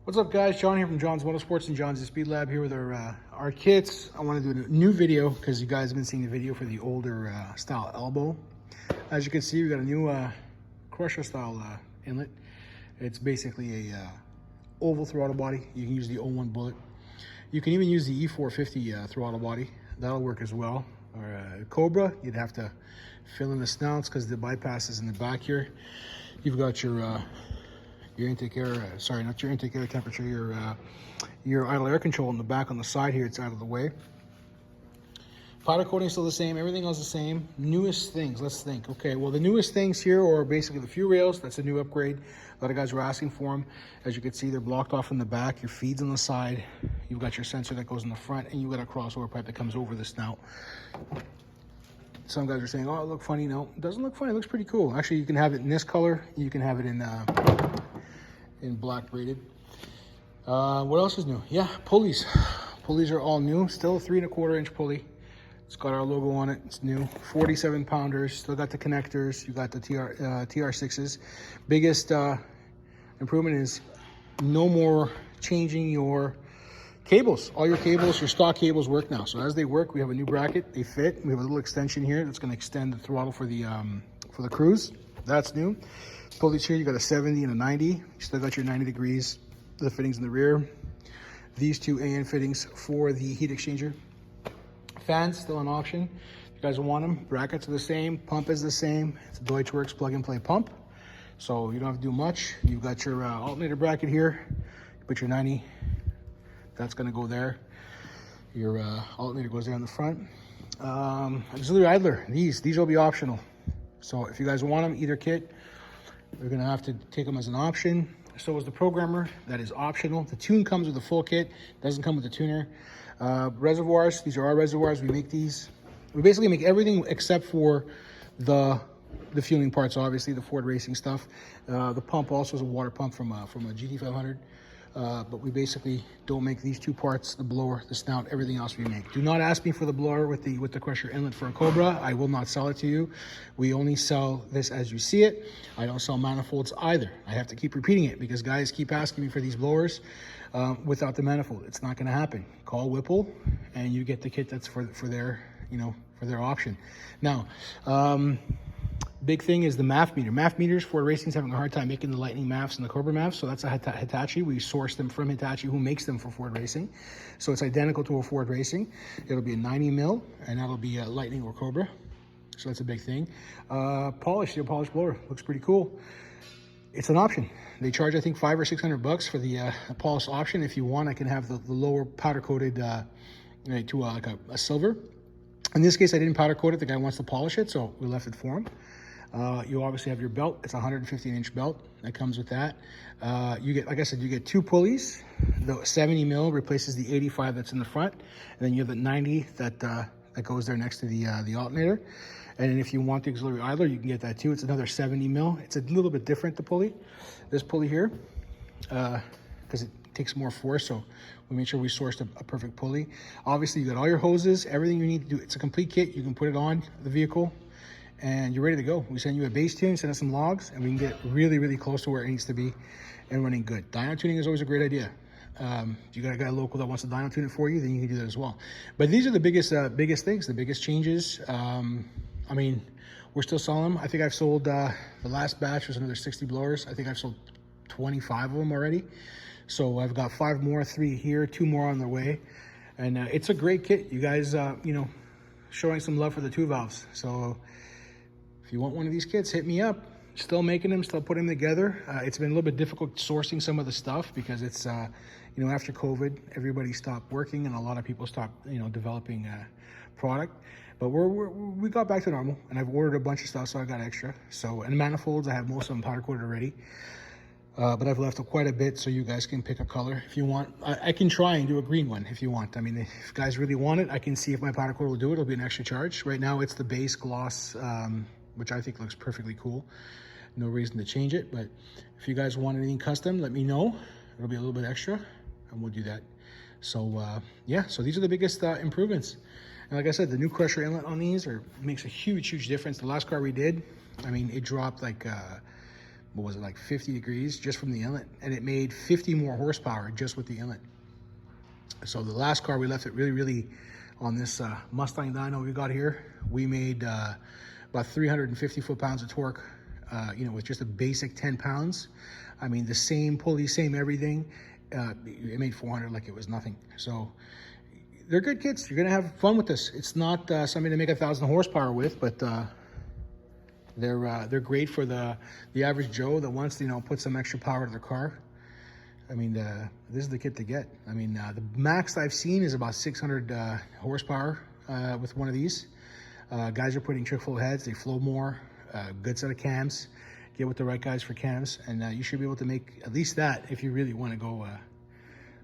What's up, guys? John here from John's Motorsports and John's Speed Lab here with our kits. I want to do a new video because you guys have been seeing the video for the older style elbow. As you can see, we got a new crusher style inlet. It's basically a oval throttle body. You can use the 01 bullet. You can even use the E450 throttle body. That'll work as well. Or Cobra, you'd have to fill in the snouts because the bypass is in the back here. You've got your intake air, sorry, not your intake air temperature, your idle air control in the back on the side here. It's out of the way. Powder coating is still the same. Everything else is the same. Newest things, let's think. Okay, well, the newest things here are basically the fuel rails. That's a new upgrade. A lot of guys were asking for them. As you can see, they're blocked off in the back. Your feed's on the side. You've got your sensor that goes in the front, and you've got a crossover pipe that comes over the snout. Some guys are saying, oh, it looks funny. No, it doesn't look funny. It looks pretty cool. Actually, you can have it in this color. You can have it in black braided. What else is new? Yeah, pulleys. Pulleys are all new. Still a 3 1/4 inch pulley. It's got our logo on it. It's new. 47 pounders. Still got the connectors. You got the TR6s. Biggest improvement is no more changing your cables. All your cables, your stock cables work now. So as they work, we have a new bracket. They fit. We have a little extension here that's going to extend the throttle for the cruise. That's new. Pulleys here, you got a 70 and a 90. You still got your 90 degrees. The fittings in the rear. These two AN fittings for the heat exchanger. Fans still an option. If you guys want them, brackets are the same. Pump is the same. It's a Deutschwerks plug-and-play pump. So you don't have to do much. You've got your alternator bracket here. You put your 90. That's going to go there. Your alternator goes there on the front. Auxiliary idler. These will be optional. So if you guys want them, either kit, we're going to have to take them as an option. So is the programmer. That is optional. The tune comes with the full kit. Doesn't come with the tuner. Reservoirs. These are our reservoirs. We make these. We basically make everything except for the fueling parts, obviously, the Ford Racing stuff. The pump also is a water pump from a GT500. But we basically don't make these two parts, the blower, the snout, everything else we make. Do not ask me for the blower with the crusher inlet for a Cobra. I will not sell it to you. We only sell this as you see it. I don't sell manifolds either. I have to keep repeating it because guys keep asking me for these blowers without the manifold. It's not going to happen. Call Whipple and you get the kit that's for their, for their option. Now, big thing is the MAF meter. MAF meters, Ford Racing's having a hard time making the Lightning MAFs and the Cobra MAFs, so that's a Hitachi. We source them from Hitachi, who makes them for Ford Racing. So it's identical to a Ford Racing. It'll be a 90 mil, and that'll be a Lightning or Cobra. So that's a big thing. Polish, steel polish blower, looks pretty cool. It's an option. They charge, I think, $500 or $600 for the polish option. If you want, I can have the lower powder coated to like a silver. In this case, I didn't powder coat it. The guy wants to polish it, so we left it for him. You obviously have your belt. It's a 115-inch belt that comes with that. You get, like I said, you get two pulleys. The 70 mil replaces the 85 that's in the front, and then you have the 90 that goes there next to the alternator. And then if you want the auxiliary idler, you can get that too. It's another 70 mil. It's a little bit different, the pulley. This pulley here, because it takes more force, so we made sure we sourced a perfect pulley. Obviously, you got all your hoses, everything you need to do. It's a complete kit. You can put it on the vehicle and you're ready to go. We send you a base tune, send us some logs, and we can get really, really close to where it needs to be and running good. Dyno tuning is always a great idea. If you got a guy local that wants to dyno tune it for you, then you can do that as well. But these are the biggest things, the biggest changes. I mean, we're still selling them. I think I've sold, the last batch was another 60 blowers. I think I've sold 25 of them already. So I've got 5 more, 3 here, 2 more on their way. And it's a great kit. You guys, showing some love for the 2 valves. So if you want one of these kits, hit me up. Still making them, still putting them together. It's been a little bit difficult sourcing some of the stuff because it's, after COVID, everybody stopped working and a lot of people stopped, developing product. But we got back to normal, and I've ordered a bunch of stuff, so I got extra. So, and manifolds, I have most of them powder coated already. But I've left quite a bit so you guys can pick a color if you want. I can try and do a green one if you want. I mean, if guys really want it, I can see if my powder coat will do it. It'll be an extra charge. Right now, it's the base gloss, which I think looks perfectly cool. No reason to change it, but if you guys want anything custom, let me know. It'll be a little bit extra, and we'll do that. So, yeah, so these are the biggest improvements. And like I said, the new crusher inlet on these makes a huge, huge difference. The last car we did, I mean, it dropped like what was it, like 50 degrees just from the inlet, and it made 50 more horsepower just with the inlet. So the last car we left it really on this Mustang dyno we got here, we made about 350 foot-pounds of torque, you know, with just a basic 10 pounds. I mean, the same pulley, same everything. It made 400 like it was nothing. So they're good kits. You're gonna have fun with this. It's not something to make 1,000 horsepower with, but they're great for the average Joe that wants to, you know, put some extra power to their car. I mean, this is the kit to get. I mean, the max I've seen is about 600 horsepower with one of these. Guys are putting trick flow heads. They flow more. Good set of cams. Get with the right guys for cams, and you should be able to make at least that if you really want to go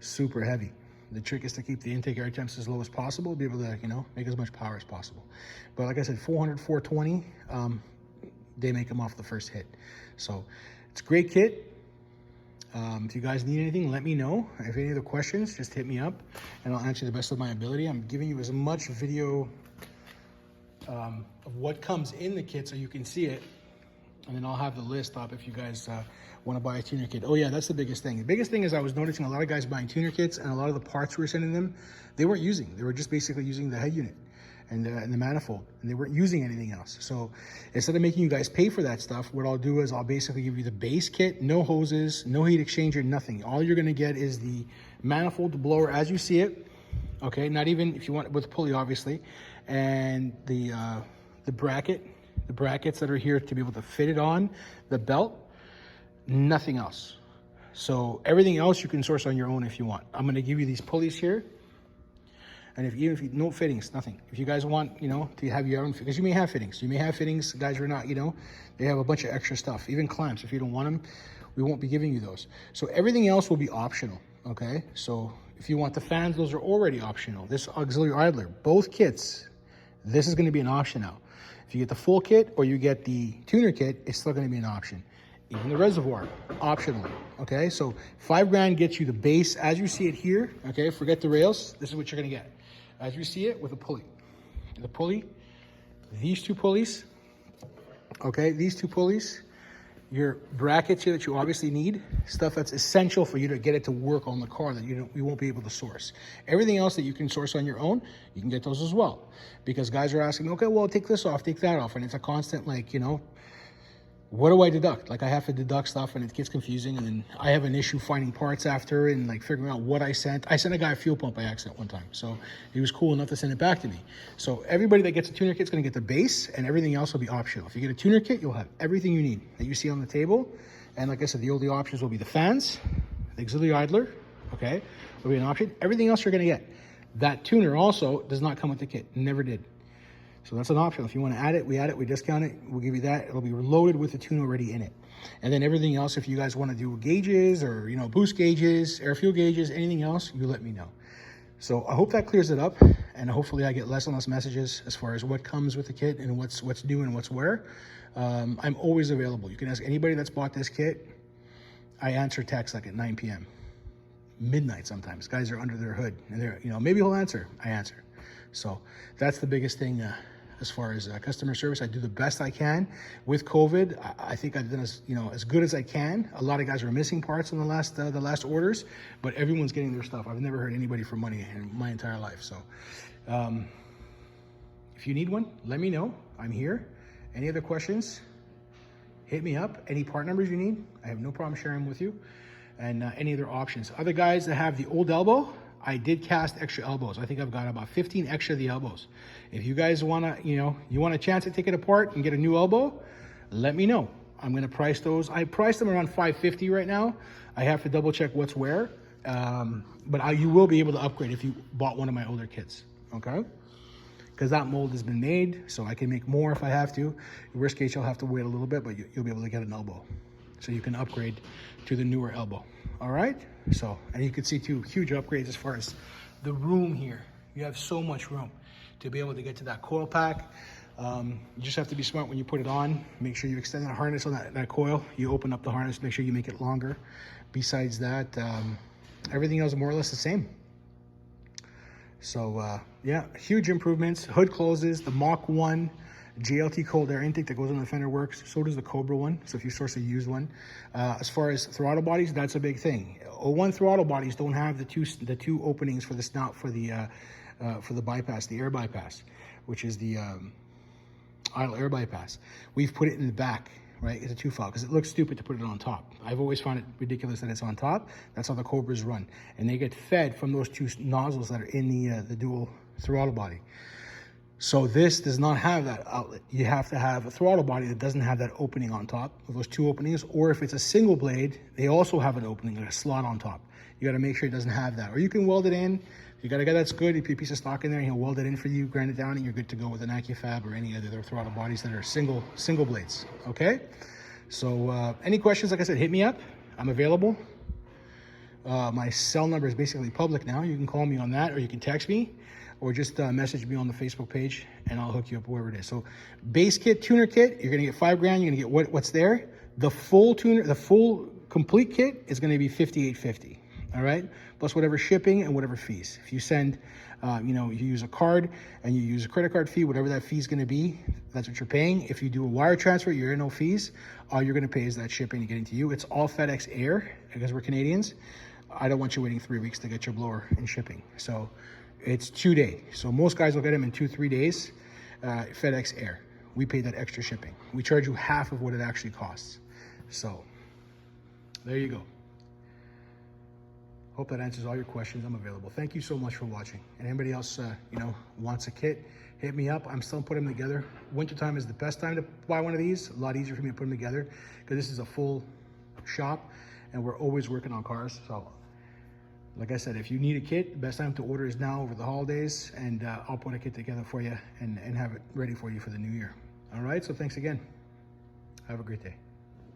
super heavy. The trick is to keep the intake air temps as low as possible, be able to, you know, make as much power as possible. But like I said, 400, 420, they make them off the first hit. So it's a great kit. If you guys need anything, let me know. If any other questions, just hit me up and I'll answer the best of my ability. I'm giving you as much video of what comes in the kit so you can see it. And then I'll have the list up if you guys want to buy a tuner kit. Oh yeah, that's the biggest thing. The biggest thing is I was noticing a lot of guys buying tuner kits, and a lot of the parts we were sending them, they weren't using. They were just basically using the head unit and the manifold, and they weren't using anything else. So instead of making you guys pay for that stuff, what I'll do is I'll basically give you the base kit, no hoses, no heat exchanger, nothing. All you're gonna get is the manifold, the blower as you see it, okay? Not even if you want with pulley, obviously, and the bracket, the brackets that are here to be able to fit it on the belt, nothing else. So everything else you can source on your own if you want. I'm gonna give you these pulleys here. And even if you, no fittings, nothing. If you guys want, you know, to have your own, because you may have fittings. You may have fittings, guys are not, you know, they have a bunch of extra stuff. Even clamps, if you don't want them, we won't be giving you those. So everything else will be optional, okay? So if you want the fans, those are already optional. This auxiliary idler, both kits, this is gonna be an option now. If you get the full kit or you get the tuner kit, it's still gonna be an option. Even the reservoir, optional, okay? So $5 grand gets you the base as you see it here, okay? Forget the rails, this is what you're gonna get. As you see it with a pulley. The pulley, these two pulleys, okay? These two pulleys, your brackets here that you obviously need, stuff that's essential for you to get it to work on the car that you won't be able to source. Everything else that you can source on your own, you can get those as well. Because guys are asking, okay, well, take this off, take that off. And it's a constant, like, you know, what do I deduct? Like I have to deduct stuff and it gets confusing, and then I have an issue finding parts after and like figuring out what I sent. I sent a guy a fuel pump by accident one time, so he was cool enough to send it back to me. So everybody that gets a tuner kit is gonna get the base, and everything else will be optional. If you get a tuner kit, you'll have everything you need that you see on the table. And like I said, the only options will be the fans, the auxiliary idler, okay, will be an option. Everything else you're gonna get. That tuner also does not come with the kit, never did. So that's an option. If you want to add it, we discount it. We'll give you that. It'll be loaded with the tune already in it. And then everything else, if you guys want to do gauges or, you know, boost gauges, air fuel gauges, anything else, you let me know. So I hope that clears it up, and hopefully I get less and less messages as far as what comes with the kit and what's new and what's where. I'm always available. You can ask anybody that's bought this kit. I answer text like at 9 p.m. midnight sometimes. Guys are under their hood and they're, you know, maybe he'll answer. I answer. So that's the biggest thing as far as customer service. I do the best I can. With COVID, I think I've done as good as I can. A lot of guys are missing parts in the last orders, but everyone's getting their stuff. I've never heard anybody for money in my entire life. So if you need one, let me know. I'm here. Any other questions, hit me up. Any part numbers you need, I have no problem sharing them with you. And any other options. Other guys that have the old elbow, I did cast extra elbows. I think I've got about 15 extra of the elbows. If you guys wanna, you want a chance to take it apart and get a new elbow, let me know. I'm gonna price those. I priced them around $550 right now. I have to double check what's where. But you will be able to upgrade if you bought one of my older kits, okay? Because that mold has been made, so I can make more if I have to. In worst case, you'll have to wait a little bit, but you'll be able to get an elbow. So you can upgrade to the newer elbow, all right? So, and you can see too, huge upgrades as far as the room here. You have so much room to be able to get to that coil pack. You just have to be smart when you put it on. Make sure you extend the harness on that coil. You open up the harness, make sure you make it longer. Besides that, everything else is more or less the same. So yeah, huge improvements. Hood closes, the Mach 1 JLT cold air intake that goes on the fender works. So does the Cobra one. So if you source a used one, as far as throttle bodies, that's a big thing. 01 throttle bodies don't have the two openings for the snout for the bypass, the air bypass, which is the idle air bypass. We've put it in the back, right? It's a 2-file because it looks stupid to put it on top. I've always found it ridiculous that it's on top. That's how the Cobras run, and they get fed from those 2 nozzles that are in the dual throttle body. So this does not have that outlet. You have to have a throttle body that doesn't have that opening on top of those 2 openings, or if it's a single blade, they also have an opening, like a slot on top. You got to make sure it doesn't have that, or you can weld it in. If you got a guy that's good, you put a piece of stock in there, and he'll weld it in for you, grind it down, and you're good to go with an AccuFab or any other throttle bodies that are single blades. Okay. So any questions, like I said, hit me up. I'm available. My cell number is basically public now. You can call me on that, or you can text me, or just message me on the Facebook page, and I'll hook you up wherever it is. So base kit, tuner kit, you're gonna get $5 grand. You're gonna get what's there. The full tuner, the full complete kit is gonna be $58.50. All right, plus whatever shipping and whatever fees. If you send, you use a card and you use a credit card fee, whatever that fee is going to be, that's what you're paying. If you do a wire transfer, you're no fees. All you're going to pay is that shipping to get into you. It's all FedEx Air because we're Canadians. I don't want you waiting 3 weeks to get your blower and shipping. So it's 2 days. So most guys will get them in 2-3 days. FedEx Air. We pay that extra shipping. We charge you half of what it actually costs. So there you go. Hope that answers all your questions. I'm available. Thank you so much for watching. And anybody else, wants a kit, hit me up. I'm still putting them together. Wintertime is the best time to buy one of these. A lot easier for me to put them together because this is a full shop and we're always working on cars. So like I said, if you need a kit, the best time to order is now over the holidays, and I'll put a kit together for you and have it ready for you for the new year. All right, so thanks again. Have a great day.